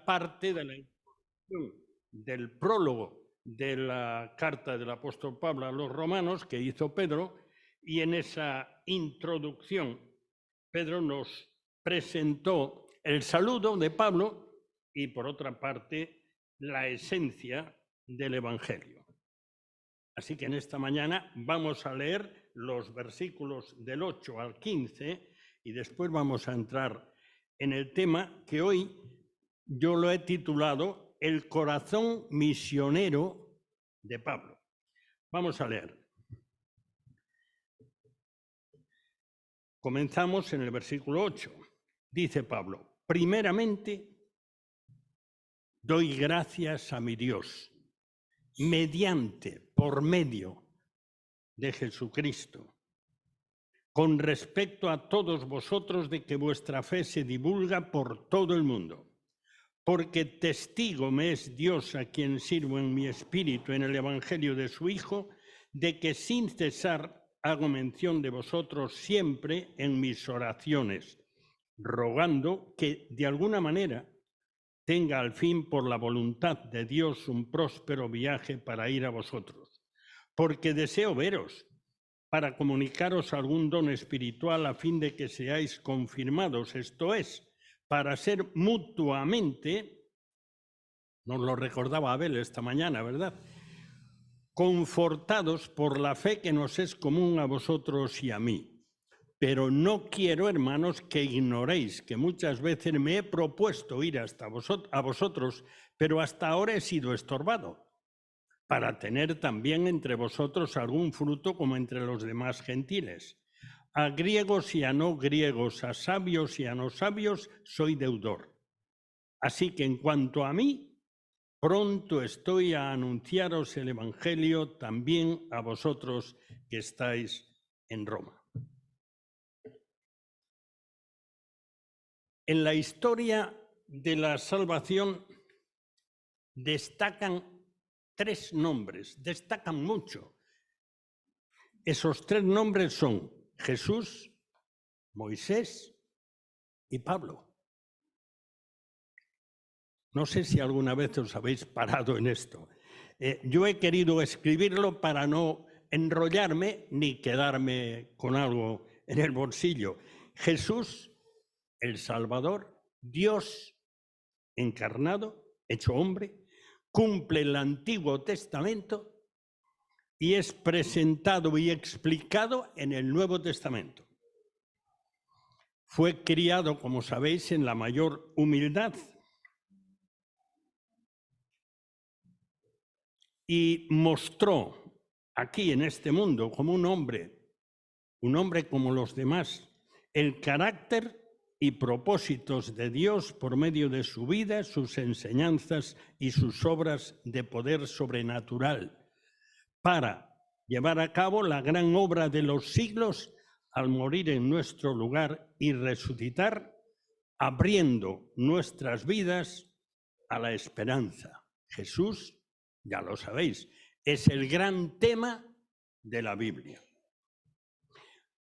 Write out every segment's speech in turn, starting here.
parte de la introducción del prólogo de la carta del apóstol Pablo a los romanos que hizo Pedro, y en esa introducción Pedro nos presentó el saludo de Pablo y, por otra parte, la esencia del Evangelio. Así que en esta mañana vamos a leer los versículos del 8 al 15 y después vamos a entrar en el tema que hoy yo lo he titulado El corazón misionero de Pablo. Vamos a leer. Comenzamos en el versículo 8. Dice Pablo: primeramente, doy gracias a mi Dios, por medio de Jesucristo, con respecto a todos vosotros de que vuestra fe se divulga por todo el mundo. Porque testigo me es Dios, a quien sirvo en mi espíritu en el Evangelio de su Hijo, de que sin cesar hago mención de vosotros siempre en mis oraciones, rogando que de alguna manera tenga al fin por la voluntad de Dios un próspero viaje para ir a vosotros. Porque deseo veros, para comunicaros algún don espiritual a fin de que seáis confirmados, esto es, para ser mutuamente, nos lo recordaba Abel esta mañana, ¿verdad?, confortados por la fe que nos es común a vosotros y a mí. Pero no quiero, hermanos, que ignoréis que muchas veces me he propuesto ir hasta a vosotros, pero hasta ahora he sido estorbado, para tener también entre vosotros algún fruto como entre los demás gentiles. A griegos y a no griegos, a sabios y a no sabios, soy deudor. Así que en cuanto a mí, pronto estoy a anunciaros el Evangelio también a vosotros que estáis en Roma. En la historia de la salvación destacan tres nombres, destacan mucho. Esos tres nombres son Jesús, Moisés y Pablo. No sé si alguna vez os habéis parado en esto. Yo he querido escribirlo para no enrollarme ni quedarme con algo en el bolsillo. Jesús, el Salvador, Dios encarnado, hecho hombre, cumple el Antiguo Testamento y es presentado y explicado en el Nuevo Testamento. Fue criado, como sabéis, en la mayor humildad y mostró aquí en este mundo como un hombre como los demás, el carácter y propósitos de Dios por medio de su vida, sus enseñanzas y sus obras de poder sobrenatural, para llevar a cabo la gran obra de los siglos al morir en nuestro lugar y resucitar, abriendo nuestras vidas a la esperanza. Jesús, ya lo sabéis, es el gran tema de la Biblia.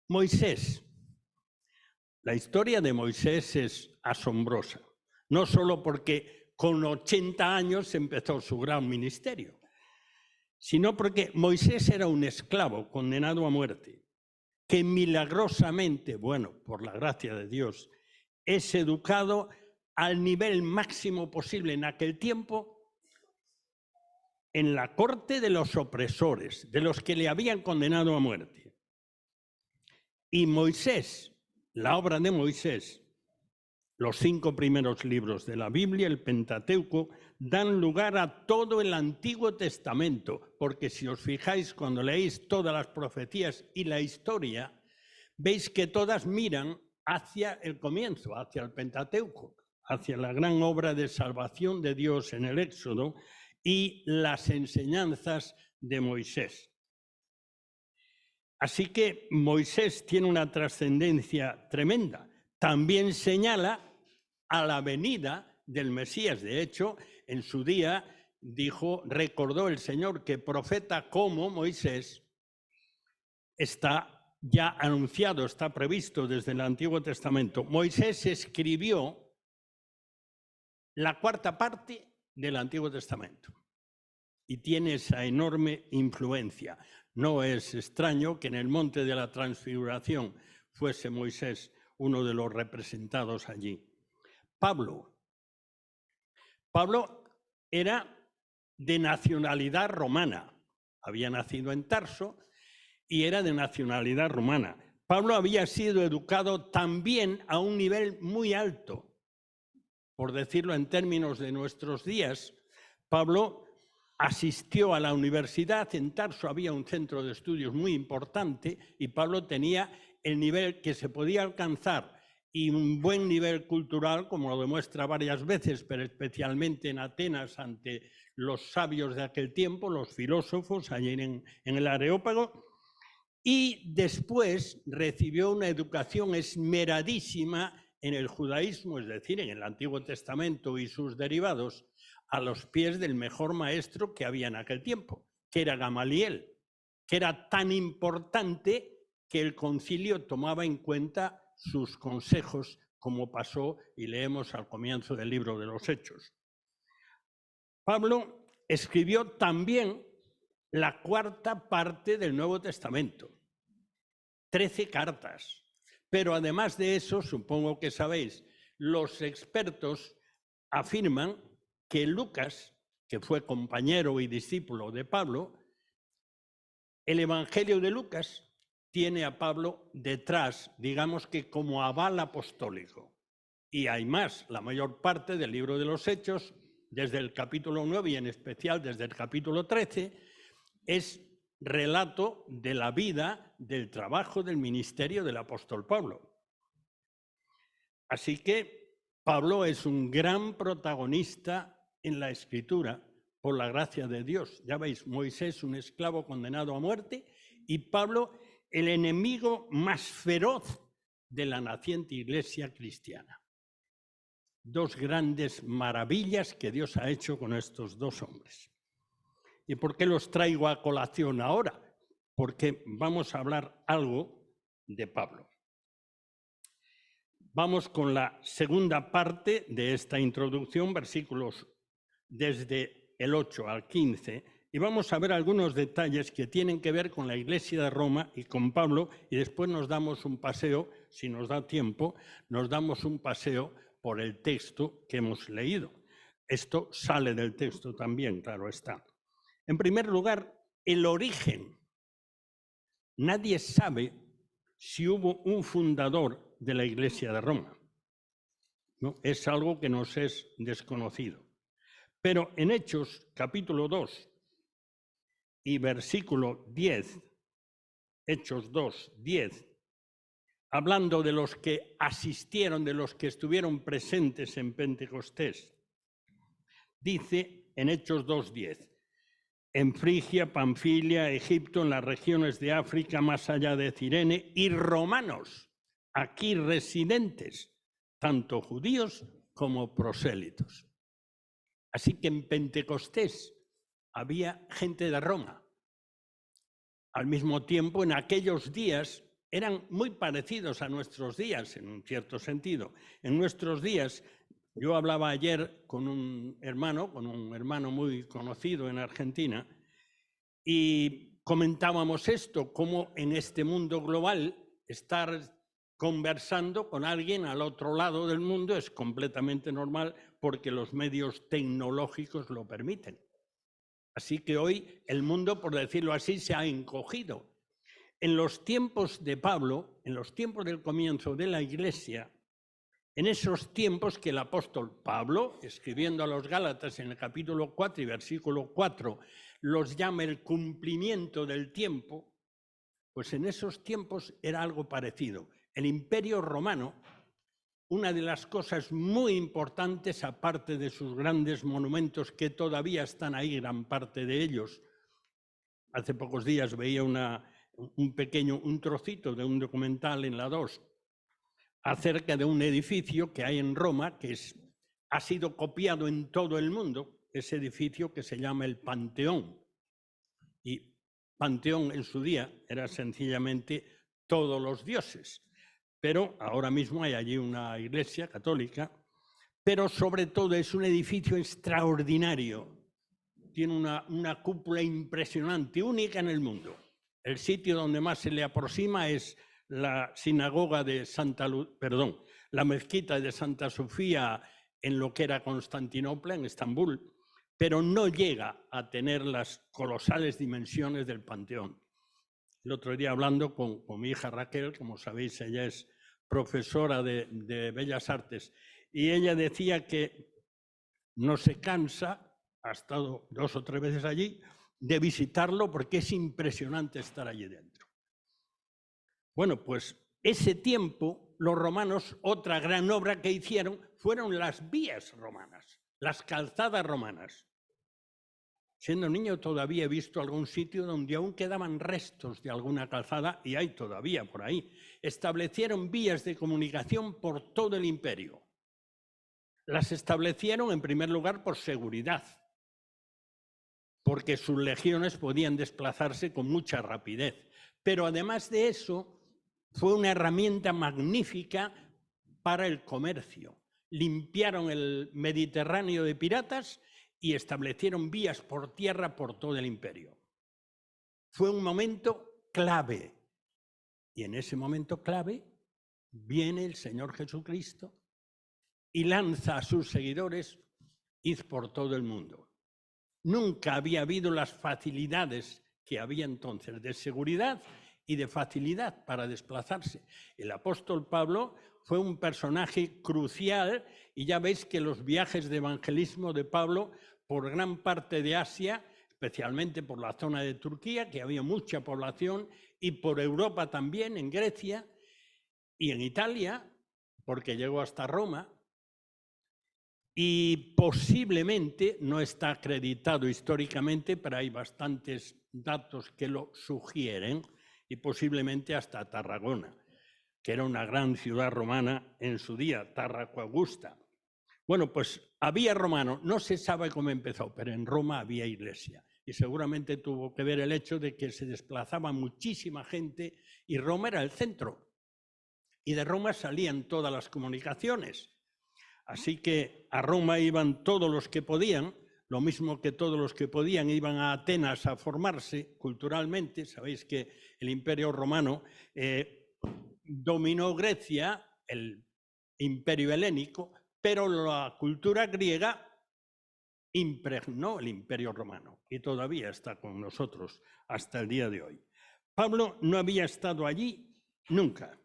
Moisés. La historia de Moisés es asombrosa, no solo porque con 80 años empezó su gran ministerio, sino porque Moisés era un esclavo condenado a muerte, que milagrosamente, bueno, por la gracia de Dios, es educado al nivel máximo posible en aquel tiempo en la corte de los opresores, de los que le habían condenado a muerte. Y Moisés, la obra de Moisés, los 5 primeros libros de la Biblia, el Pentateuco, dan lugar a todo el Antiguo Testamento, porque si os fijáis cuando leéis todas las profecías y la historia, veis que todas miran hacia el comienzo, hacia el Pentateuco, hacia la gran obra de salvación de Dios en el Éxodo y las enseñanzas de Moisés. Así que Moisés tiene una trascendencia tremenda. También señala a la venida del Mesías. De hecho, en su día recordó el Señor que profeta como Moisés está ya anunciado, está previsto desde el Antiguo Testamento. Moisés escribió la cuarta parte del Antiguo Testamento y tiene esa enorme influencia. No es extraño que en el Monte de la Transfiguración fuese Moisés uno de los representados allí. Pablo era de nacionalidad romana, había nacido en Tarso y era de nacionalidad romana. Pablo había sido educado también a un nivel muy alto. Por decirlo en términos de nuestros días, Pablo asistió a la universidad, en Tarso había un centro de estudios muy importante y Pablo tenía el nivel que se podía alcanzar y un buen nivel cultural, como lo demuestra varias veces, pero especialmente en Atenas ante los sabios de aquel tiempo, los filósofos, allí en el Areópago, y después recibió una educación esmeradísima en el judaísmo, es decir, en el Antiguo Testamento y sus derivados, a los pies del mejor maestro que había en aquel tiempo, que era Gamaliel, que era tan importante que el concilio tomaba en cuenta sus consejos, como pasó y leemos al comienzo del libro de los Hechos. Pablo escribió también la cuarta parte del Nuevo Testamento, 13 cartas. Pero además de eso, supongo que sabéis, los expertos afirman que Lucas, que fue compañero y discípulo de Pablo, el Evangelio de Lucas tiene a Pablo detrás, digamos que como aval apostólico. Y hay más, la mayor parte del libro de los Hechos, desde el capítulo 9 y en especial desde el capítulo 13, es relato de la vida, del trabajo, del ministerio del apóstol Pablo. Así que Pablo es un gran protagonista en la Escritura por la gracia de Dios. Ya veis, Moisés, un esclavo condenado a muerte, y Pablo, el enemigo más feroz de la naciente iglesia cristiana. Dos grandes maravillas que Dios ha hecho con estos dos hombres. ¿Y por qué los traigo a colación ahora? Porque vamos a hablar algo de Pablo. Vamos con la segunda parte de esta introducción, versículos desde el 8 al 15, y vamos a ver algunos detalles que tienen que ver con la Iglesia de Roma y con Pablo, y después nos damos un paseo, si nos da tiempo, nos damos un paseo por el texto que hemos leído. Esto sale del texto también, claro está. En primer lugar, el origen. Nadie sabe si hubo un fundador de la Iglesia de Roma. ¿No? Es algo que nos es desconocido. Pero en Hechos, capítulo 2 y versículo 10, Hechos 2, 10, hablando de los que asistieron, de los que estuvieron presentes en Pentecostés, dice en Hechos 2, 10, en Frigia, Panfilia, Egipto, en las regiones de África, más allá de Cirene, y romanos, aquí residentes, tanto judíos como prosélitos. Así que en Pentecostés había gente de Roma. Al mismo tiempo, en aquellos días eran muy parecidos a nuestros días, en un cierto sentido. En nuestros días, yo hablaba ayer con un hermano muy conocido en Argentina, y comentábamos esto, cómo en este mundo global estar conversando con alguien al otro lado del mundo es completamente normal porque los medios tecnológicos lo permiten. Así que hoy el mundo, por decirlo así, se ha encogido. En los tiempos de Pablo, en los tiempos del comienzo de la Iglesia, en esos tiempos que el apóstol Pablo, escribiendo a los Gálatas en el capítulo 4 y versículo 4, los llama el cumplimiento del tiempo, pues en esos tiempos era algo parecido. El Imperio Romano, una de las cosas muy importantes, aparte de sus grandes monumentos que todavía están ahí, gran parte de ellos. Hace pocos días veía un trocito de un documental en la 2 acerca de un edificio que hay en Roma que ha sido copiado en todo el mundo, ese edificio que se llama el Panteón. Y Panteón en su día era sencillamente todos los dioses. Pero ahora mismo hay allí una iglesia católica, pero sobre todo es un edificio extraordinario. Tiene una cúpula impresionante, única en el mundo. El sitio donde más se le aproxima es la sinagoga de la mezquita de Santa Sofía en lo que era Constantinopla, en Estambul, pero no llega a tener las colosales dimensiones del Panteón. El otro día hablando con mi hija Raquel, como sabéis, ella es profesora de Bellas Artes, y ella decía que no se cansa, ha estado 2 o 3 veces allí, de visitarlo porque es impresionante estar allí dentro. Bueno, pues ese tiempo los romanos, otra gran obra que hicieron fueron las vías romanas, las calzadas romanas. Siendo niño todavía he visto algún sitio donde aún quedaban restos de alguna calzada, y hay todavía por ahí. Establecieron vías de comunicación por todo el imperio. Las establecieron en primer lugar por seguridad, porque sus legiones podían desplazarse con mucha rapidez. Pero además de eso, fue una herramienta magnífica para el comercio. Limpiaron el Mediterráneo de piratas y establecieron vías por tierra por todo el imperio. Fue un momento clave. Y en ese momento clave viene el Señor Jesucristo y lanza a sus seguidores: id por todo el mundo. Nunca había habido las facilidades que había entonces de seguridad y de facilidad para desplazarse. El apóstol Pablo fue un personaje crucial, y ya veis que los viajes de evangelismo de Pablo por gran parte de Asia, especialmente por la zona de Turquía, que había mucha población, y por Europa también, en Grecia y en Italia, porque llegó hasta Roma. Y posiblemente, no está acreditado históricamente, pero hay bastantes datos que lo sugieren, y posiblemente hasta Tarragona, que era una gran ciudad romana en su día, Tarraco Augusta. Bueno, pues había romanos, no se sabe cómo empezó, pero en Roma había iglesia. Y seguramente tuvo que ver el hecho de que se desplazaba muchísima gente y Roma era el centro. Y de Roma salían todas las comunicaciones. Así que a Roma iban todos los que podían, lo mismo que todos los que podían iban a Atenas a formarse culturalmente. Sabéis que el Imperio Romano dominó Grecia, el Imperio Helénico, pero la cultura griega impregnó el Imperio Romano y todavía está con nosotros hasta el día de hoy. Pablo no había estado allí nunca,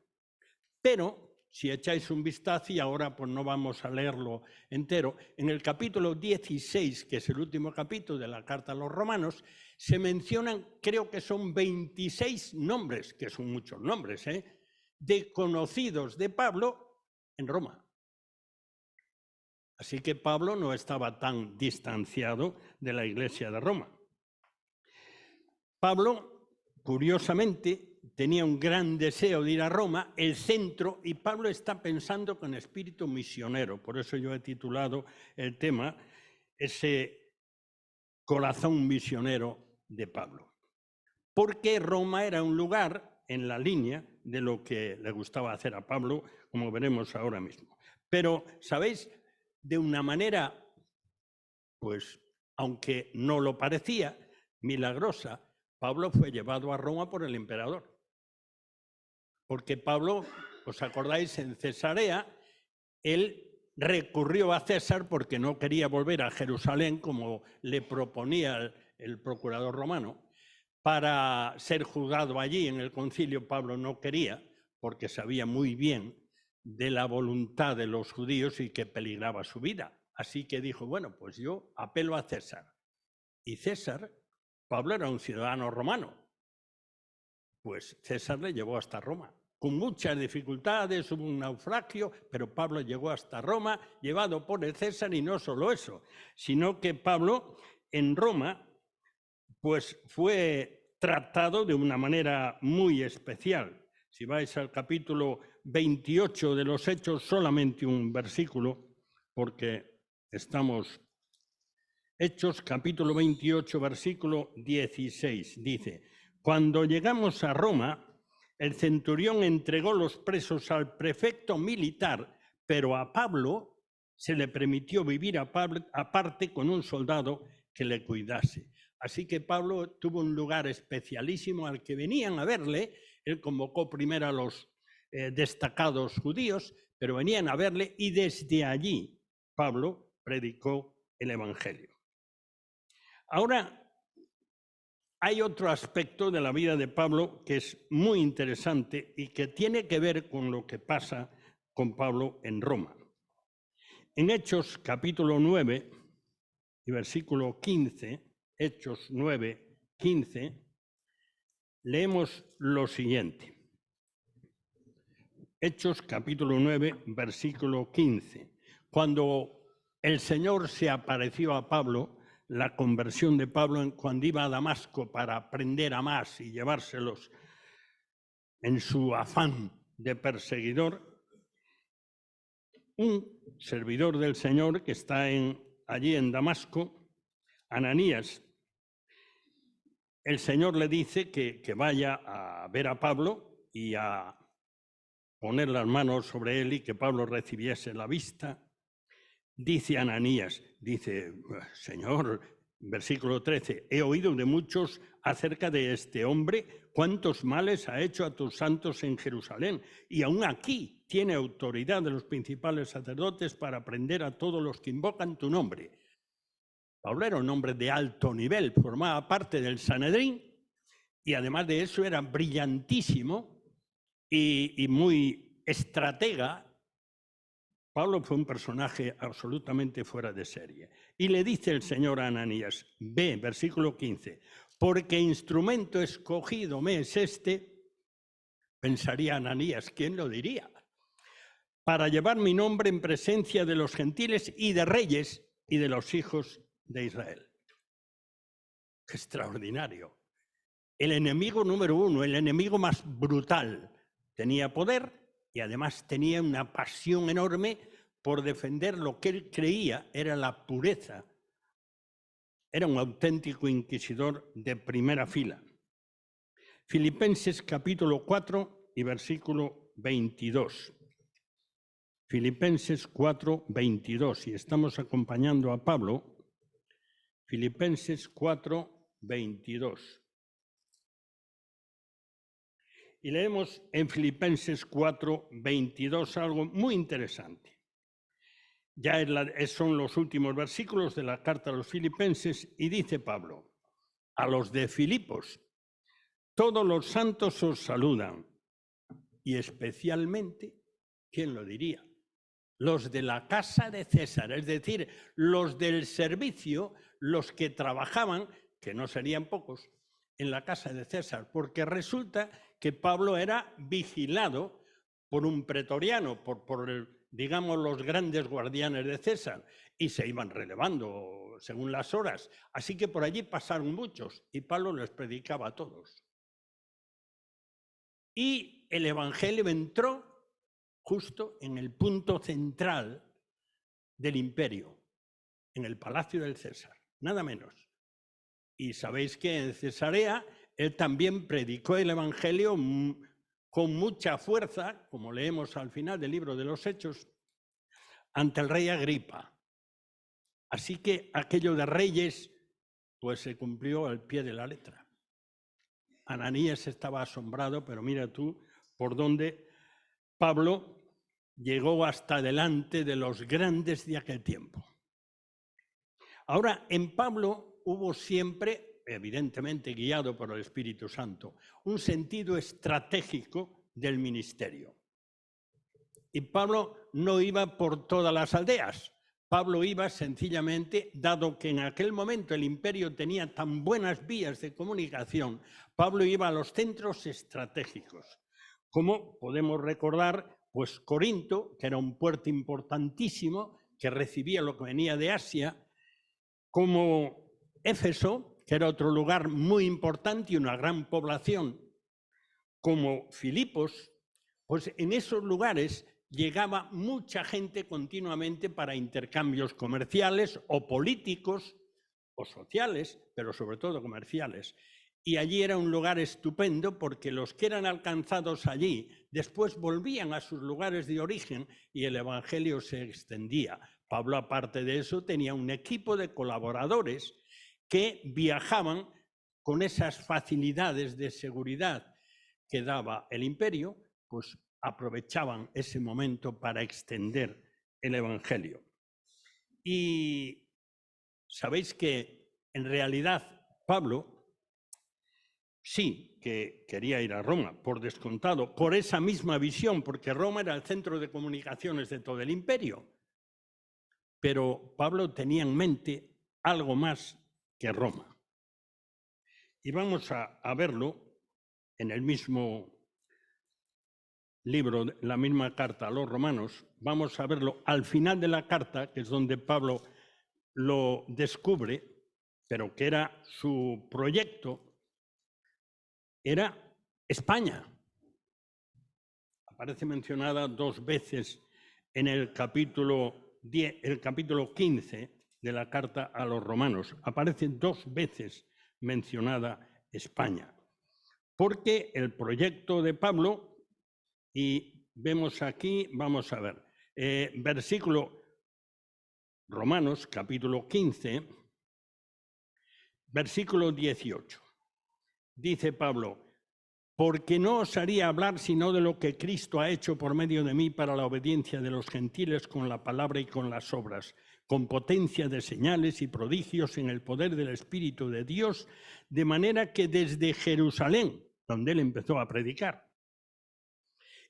pero si echáis un vistazo, y ahora pues no vamos a leerlo entero, en el capítulo 16, que es el último capítulo de la carta a los romanos, se mencionan, creo que son 26 nombres, que son muchos nombres, de conocidos de Pablo en Roma. Así que Pablo no estaba tan distanciado de la iglesia de Roma. Pablo, curiosamente, tenía un gran deseo de ir a Roma, el centro, y Pablo está pensando con espíritu misionero. Por eso yo he titulado el tema ese corazón misionero de Pablo. Porque Roma era un lugar en la línea de lo que le gustaba hacer a Pablo, como veremos ahora mismo. Pero, ¿sabéis? De una manera, pues, aunque no lo parecía, milagrosa, Pablo fue llevado a Roma por el emperador. Porque Pablo, ¿os acordáis? En Cesarea, él recurrió a César porque no quería volver a Jerusalén, como le proponía el procurador romano, para ser juzgado allí en el concilio. Pablo no quería, porque sabía muy bien de la voluntad de los judíos y que peligraba su vida. Así que dijo, bueno, pues yo apelo a César. Y César, Pablo era un ciudadano romano, pues César le llevó hasta Roma. Con muchas dificultades, hubo un naufragio, pero Pablo llegó hasta Roma, llevado por el César, y no solo eso, sino que Pablo en Roma pues fue tratado de una manera muy especial. Si vais al capítulo 28 de los Hechos, solamente un versículo, porque estamos... Hechos, capítulo 28, versículo 16, dice: cuando llegamos a Roma, el centurión entregó los presos al prefecto militar, pero a Pablo se le permitió vivir aparte con un soldado que le cuidase. Así que Pablo tuvo un lugar especialísimo al que venían a verle. Él convocó primero a los destacados judíos, pero venían a verle y desde allí Pablo predicó el Evangelio. Ahora, hay otro aspecto de la vida de Pablo que es muy interesante y que tiene que ver con lo que pasa con Pablo en Roma. En Hechos capítulo 9 y versículo 15, Hechos 9, 15, leemos lo siguiente. Hechos capítulo 9, versículo 15. Cuando el Señor se apareció a Pablo, la conversión de Pablo cuando iba a Damasco para aprender a más y llevárselos en su afán de perseguidor, un servidor del Señor que está allí en Damasco, Ananías, el Señor le dice que vaya a ver a Pablo y a poner las manos sobre él y que Pablo recibiese la vista. Dice Ananías, dice, Señor, versículo 13, he oído de muchos acerca de este hombre, cuántos males ha hecho a tus santos en Jerusalén, y aún aquí tiene autoridad de los principales sacerdotes para prender a todos los que invocan tu nombre. Pablo era un hombre de alto nivel, formaba parte del Sanedrín, y además de eso era brillantísimo y muy estratega. Pablo fue un personaje absolutamente fuera de serie. Y le dice el Señor a Ananías, ve, versículo 15, porque instrumento escogido me es este, pensaría Ananías, ¿quién lo diría? Para llevar mi nombre en presencia de los gentiles y de reyes y de los hijos de Israel. ¡Qué extraordinario! El enemigo número uno, el enemigo más brutal, tenía poder y además tenía una pasión enorme por defender lo que él creía era la pureza. Era un auténtico inquisidor de primera fila. Filipenses capítulo 4 y versículo 22. Filipenses 4, 22. Y estamos acompañando a Pablo. Filipenses 4, 22. Y leemos en Filipenses 4, 22 algo muy interesante. Ya son los últimos versículos de la carta a los Filipenses y dice Pablo, a los de Filipos, todos los santos os saludan y especialmente, ¿quién lo diría? Los de la casa de César, es decir, los del servicio, los que trabajaban, que no serían pocos, en la casa de César, porque resulta que Pablo era vigilado por un pretoriano, digamos, los grandes guardianes de César, y se iban relevando según las horas. Así que por allí pasaron muchos, y Pablo les predicaba a todos. Y el Evangelio entró justo en el punto central del imperio, en el palacio del César, nada menos. Y sabéis que en Cesarea él también predicó el Evangelio con mucha fuerza, como leemos al final del libro de los Hechos, ante el rey Agripa. Así que aquello de reyes, pues se cumplió al pie de la letra. Ananías estaba asombrado, pero mira tú por dónde Pablo llegó hasta delante de los grandes de aquel tiempo. Ahora, en Pablo hubo siempre, evidentemente guiado por el Espíritu Santo, un sentido estratégico del ministerio. Y Pablo no iba por todas las aldeas. Pablo iba sencillamente, dado que en aquel momento el imperio tenía tan buenas vías de comunicación, Pablo iba a los centros estratégicos. Como podemos recordar, pues Corinto, que era un puerto importantísimo, que recibía lo que venía de Asia, como Éfeso, que era otro lugar muy importante y una gran población, como Filipos, pues en esos lugares llegaba mucha gente continuamente para intercambios comerciales o políticos o sociales, pero sobre todo comerciales. Y allí era un lugar estupendo porque los que eran alcanzados allí después volvían a sus lugares de origen y el Evangelio se extendía. Pablo, aparte de eso, tenía un equipo de colaboradores que viajaban con esas facilidades de seguridad que daba el imperio, pues aprovechaban ese momento para extender el Evangelio. Y sabéis que en realidad Pablo sí que quería ir a Roma, por descontado, por esa misma visión, porque Roma era el centro de comunicaciones de todo el imperio. Pero Pablo tenía en mente algo más que Roma. Y vamos a verlo en el mismo libro, la misma carta a los romanos. Vamos a verlo al final de la carta, que es donde Pablo lo descubre, pero que era su proyecto, era España. Aparece mencionada 2 veces en el capítulo 15 de la carta a los romanos. Aparece 2 veces mencionada España. Porque el proyecto de Pablo, y vemos aquí, vamos a ver, versículo Romanos, capítulo 15, versículo 18. Dice Pablo: porque no osaría hablar sino de lo que Cristo ha hecho por medio de mí para la obediencia de los gentiles con la palabra y con las obras, con potencia de señales y prodigios en el poder del Espíritu de Dios, de manera que desde Jerusalén, donde él empezó a predicar,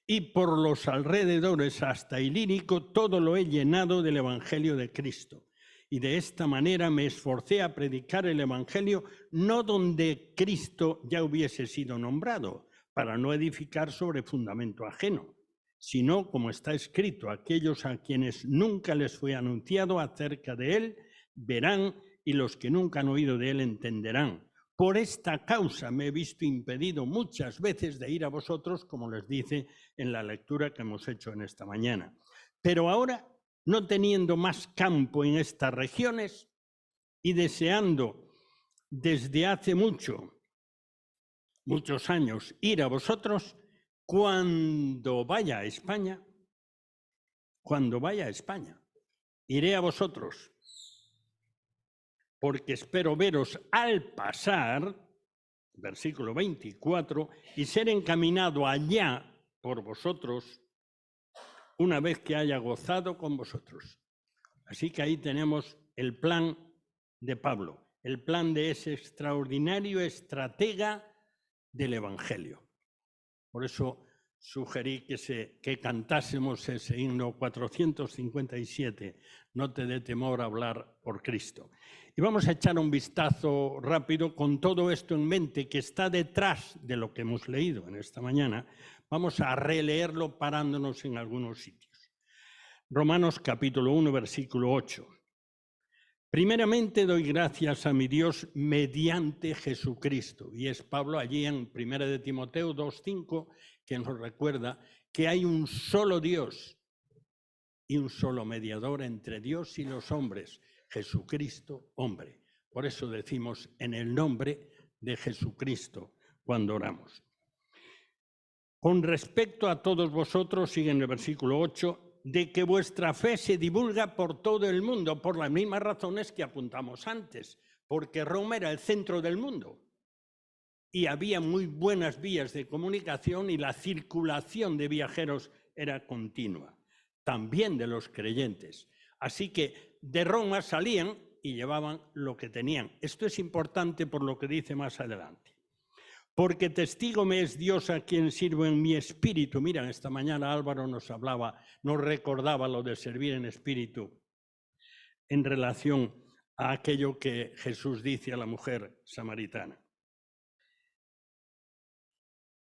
y por los alrededores hasta Ilírico, todo lo he llenado del Evangelio de Cristo. Y de esta manera me esforcé a predicar el Evangelio, no donde Cristo ya hubiese sido nombrado, para no edificar sobre fundamento ajeno, sino, como está escrito, aquellos a quienes nunca les fue anunciado acerca de él, verán, y los que nunca han oído de él entenderán. Por esta causa me he visto impedido muchas veces de ir a vosotros, como les dice en la lectura que hemos hecho en esta mañana. Pero ahora, no teniendo más campo en estas regiones y deseando desde hace muchos años ir a vosotros, cuando vaya a España, iré a vosotros, porque espero veros al pasar, versículo 24, y ser encaminado allá por vosotros una vez que haya gozado con vosotros. Así que ahí tenemos el plan de Pablo, el plan de ese extraordinario estratega del Evangelio. Por eso sugerí que cantásemos ese himno 457, no te dé temor a hablar por Cristo. Y vamos a echar un vistazo rápido con todo esto en mente que está detrás de lo que hemos leído en esta mañana. Vamos a releerlo parándonos en algunos sitios. Romanos capítulo 1, versículo 8. Primeramente doy gracias a mi Dios mediante Jesucristo. Y es Pablo allí en 1 de Timoteo 2:5 que nos recuerda que hay un solo Dios y un solo mediador entre Dios y los hombres, Jesucristo, hombre. Por eso decimos en el nombre de Jesucristo cuando oramos. Con respecto a todos vosotros, sigue en el versículo 8, de que vuestra fe se divulga por todo el mundo, por las mismas razones que apuntamos antes, porque Roma era el centro del mundo y había muy buenas vías de comunicación y la circulación de viajeros era continua, también de los creyentes. Así que de Roma salían y llevaban lo que tenían. Esto es importante por lo que dice más adelante. Porque testigo me es Dios a quien sirvo en mi espíritu. Mira, esta mañana Álvaro nos recordaba lo de servir en espíritu en relación a aquello que Jesús dice a la mujer samaritana.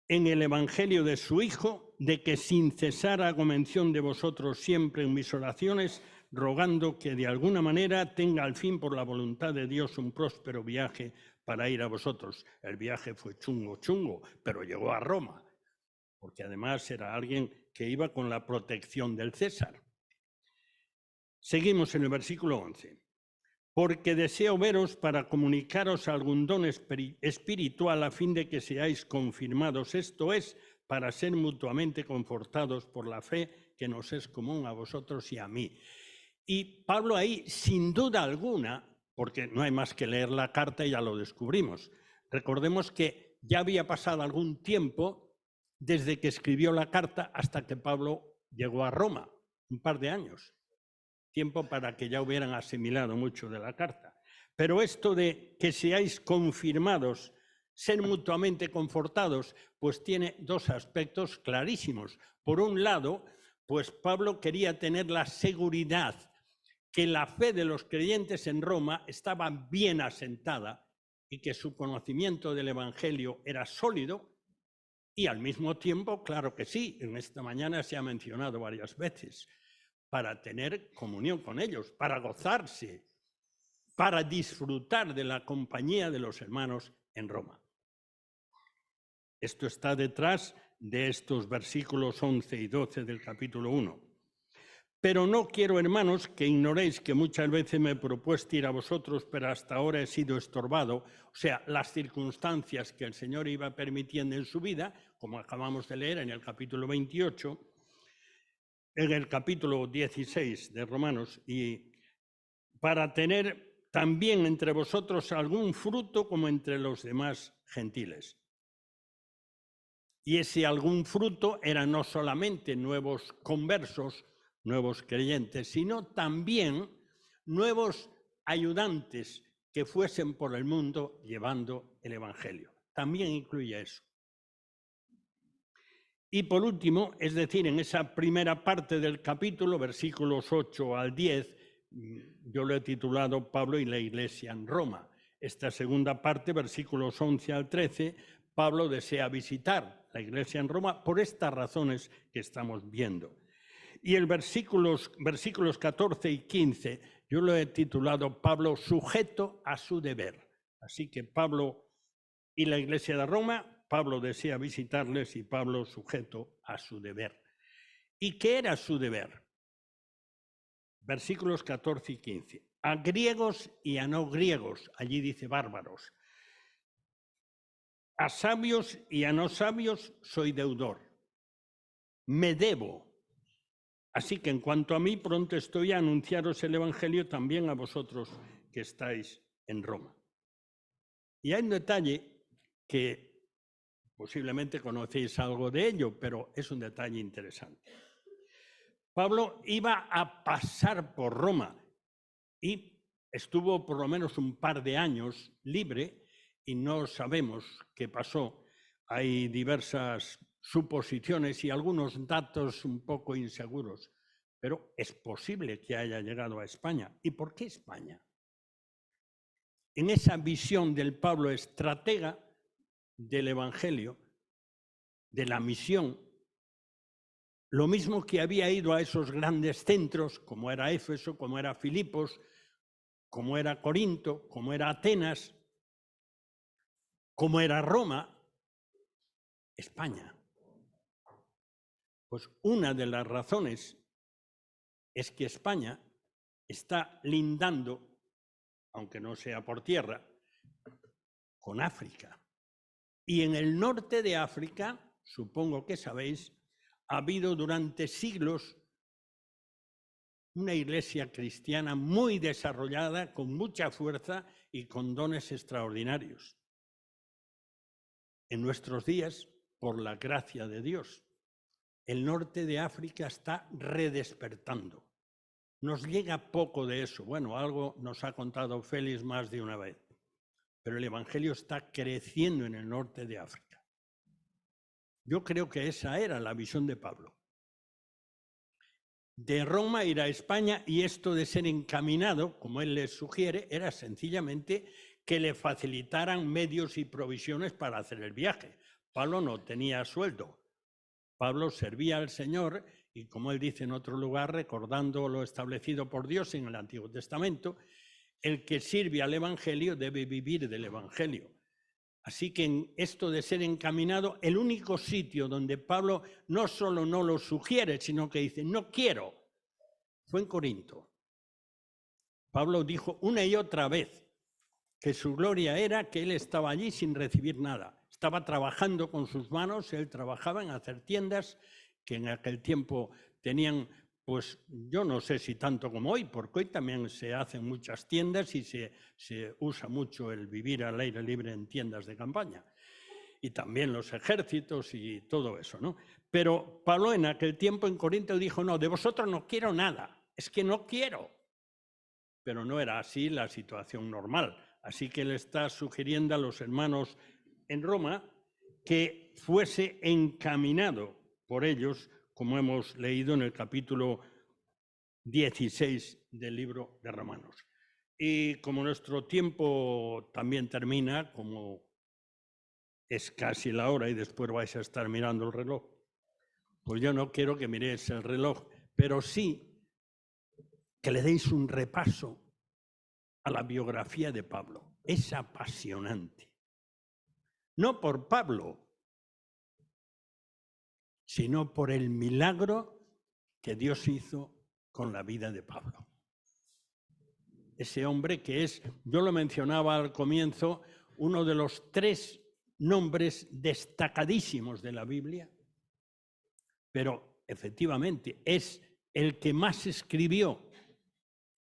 En el Evangelio de su Hijo, de que sin cesar hago mención de vosotros siempre en mis oraciones, rogando que de alguna manera tenga al fin por la voluntad de Dios un próspero viaje para ir a vosotros. El viaje fue chungo, pero llegó a Roma, porque además era alguien que iba con la protección del César. Seguimos en el versículo 11. Porque deseo veros para comunicaros algún don espiritual a fin de que seáis confirmados, esto es, para ser mutuamente confortados por la fe que nos es común a vosotros y a mí. Y Pablo ahí, sin duda alguna, porque no hay más que leer la carta y ya lo descubrimos. Recordemos que ya había pasado algún tiempo desde que escribió la carta hasta que Pablo llegó a Roma, un par de años. Tiempo para que ya hubieran asimilado mucho de la carta. Pero esto de que seáis confirmados, ser mutuamente confortados, pues tiene dos aspectos clarísimos. Por un lado, pues Pablo quería tener la seguridad que la fe de los creyentes en Roma estaba bien asentada y que su conocimiento del Evangelio era sólido, y al mismo tiempo, claro que sí, en esta mañana se ha mencionado varias veces, para tener comunión con ellos, para gozarse, para disfrutar de la compañía de los hermanos en Roma. Esto está detrás de estos versículos 11 y 12 del capítulo 1. Pero no quiero, hermanos, que ignoréis que muchas veces me he propuesto ir a vosotros, pero hasta ahora he sido estorbado. O sea, las circunstancias que el Señor iba permitiendo en su vida, como acabamos de leer en el capítulo 28, en el capítulo 16 de Romanos, y para tener también entre vosotros algún fruto como entre los demás gentiles. Y ese algún fruto era no solamente nuevos conversos, nuevos creyentes, sino también nuevos ayudantes que fuesen por el mundo llevando el Evangelio. También incluye eso. Y por último, es decir, en esa primera parte del capítulo, versículos 8 al 10, yo lo he titulado Pablo y la Iglesia en Roma. Esta segunda parte, versículos 11 al 13, Pablo desea visitar la Iglesia en Roma por estas razones que estamos viendo. Y el versículos 14 y 15, yo lo he titulado Pablo sujeto a su deber. Así que Pablo y la Iglesia de Roma, Pablo desea visitarles y Pablo sujeto a su deber. ¿Y qué era su deber? Versículos 14 y 15. A griegos y a no griegos, allí dice bárbaros. A sabios y a no sabios soy deudor. Me debo. Así que en cuanto a mí, pronto estoy a anunciaros el Evangelio también a vosotros que estáis en Roma. Y hay un detalle que posiblemente conocéis algo de ello, pero es un detalle interesante. Pablo iba a pasar por Roma y estuvo por lo menos un par de años libre y no sabemos qué pasó. Hay diversas suposiciones y algunos datos un poco inseguros, pero es posible que haya llegado a España. ¿Y por qué España? En esa visión del Pablo estratega del Evangelio, de la misión, lo mismo que había ido a esos grandes centros, como era Éfeso, como era Filipos, como era Corinto, como era Atenas, como era Roma, España. Pues una de las razones es que España está lindando, aunque no sea por tierra, con África. Y en el norte de África, supongo que sabéis, ha habido durante siglos una iglesia cristiana muy desarrollada, con mucha fuerza y con dones extraordinarios. En nuestros días, por la gracia de Dios, el norte de África está redespertando. Nos llega poco de eso. Bueno, algo nos ha contado Félix más de una vez. Pero el Evangelio está creciendo en el norte de África. Yo creo que esa era la visión de Pablo. De Roma ir a España, y esto de ser encaminado, como él les sugiere, era sencillamente que le facilitaran medios y provisiones para hacer el viaje. Pablo no tenía sueldo. Pablo servía al Señor y, como él dice en otro lugar, recordando lo establecido por Dios en el Antiguo Testamento, el que sirve al Evangelio debe vivir del Evangelio. Así que en esto de ser encaminado, el único sitio donde Pablo no solo no lo sugiere, sino que dice, no quiero, fue en Corinto. Pablo dijo una y otra vez que su gloria era que él estaba allí sin recibir nada. Estaba trabajando con sus manos, él trabajaba en hacer tiendas que en aquel tiempo tenían pues yo no sé si tanto como hoy, porque hoy también se hacen muchas tiendas y se usa mucho el vivir al aire libre en tiendas de campaña. Y también los ejércitos y todo eso, ¿no? Pero Pablo en aquel tiempo en Corinto dijo, no, de vosotros no quiero nada, es que no quiero. Pero no era así la situación normal. Así que él está sugiriendo a los hermanos en Roma que fuese encaminado por ellos, como hemos leído en el capítulo 16 del libro de Romanos. Y como nuestro tiempo también termina, como es casi la hora y después vais a estar mirando el reloj, pues yo no quiero que miréis el reloj, pero sí que le deis un repaso a la biografía de Pablo. Es apasionante. No por Pablo, sino por el milagro que Dios hizo con la vida de Pablo. Ese hombre que es, yo lo mencionaba al comienzo, uno de los 3 nombres destacadísimos de la Biblia, pero efectivamente es el que más escribió.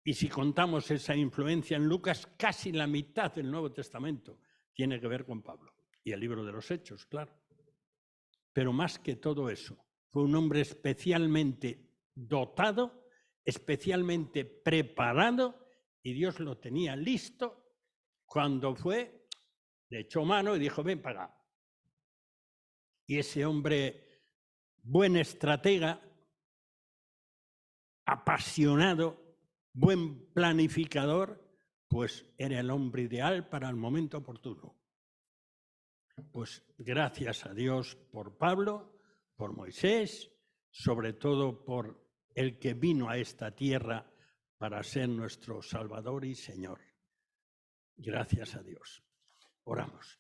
Y si contamos esa influencia en Lucas, casi la mitad del Nuevo Testamento tiene que ver con Pablo. Y el libro de los Hechos, claro. Pero más que todo eso, fue un hombre especialmente dotado, especialmente preparado, y Dios lo tenía listo cuando fue, le echó mano y dijo, ven para acá. Y ese hombre, buen estratega, apasionado, buen planificador, pues era el hombre ideal para el momento oportuno. Pues gracias a Dios por Pablo, por Moisés, sobre todo por el que vino a esta tierra para ser nuestro Salvador y Señor. Gracias a Dios. Oramos.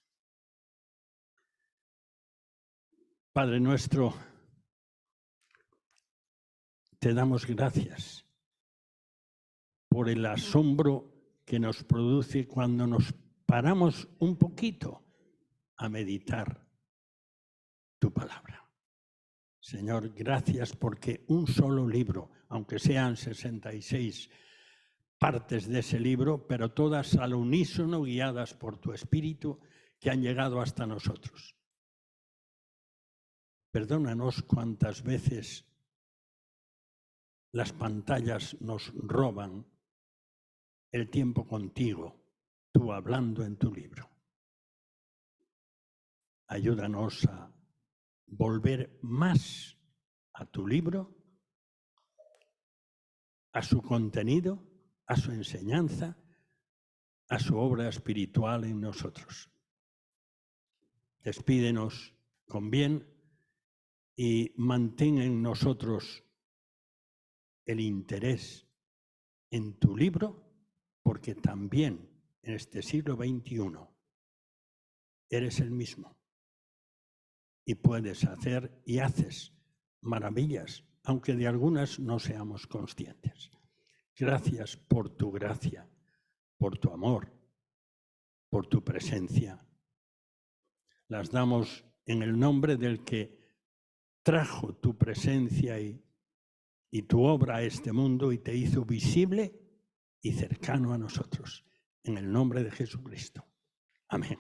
Padre nuestro, te damos gracias por el asombro que nos produce cuando nos paramos un poquito a meditar tu palabra. Señor, gracias porque un solo libro, aunque sean 66 partes de ese libro, pero todas al unísono guiadas por tu Espíritu que han llegado hasta nosotros. Perdónanos cuántas veces las pantallas nos roban el tiempo contigo, tú hablando en tu libro. Ayúdanos a volver más a tu libro, a su contenido, a su enseñanza, a su obra espiritual en nosotros. Despídenos con bien y mantén en nosotros el interés en tu libro, porque también en este siglo XXI eres el mismo y puedes hacer y haces maravillas, aunque de algunas no seamos conscientes. Gracias por tu gracia, por tu amor, por tu presencia. Las damos en el nombre del que trajo tu presencia y tu obra a este mundo y te hizo visible y cercano a nosotros. En el nombre de Jesucristo. Amén.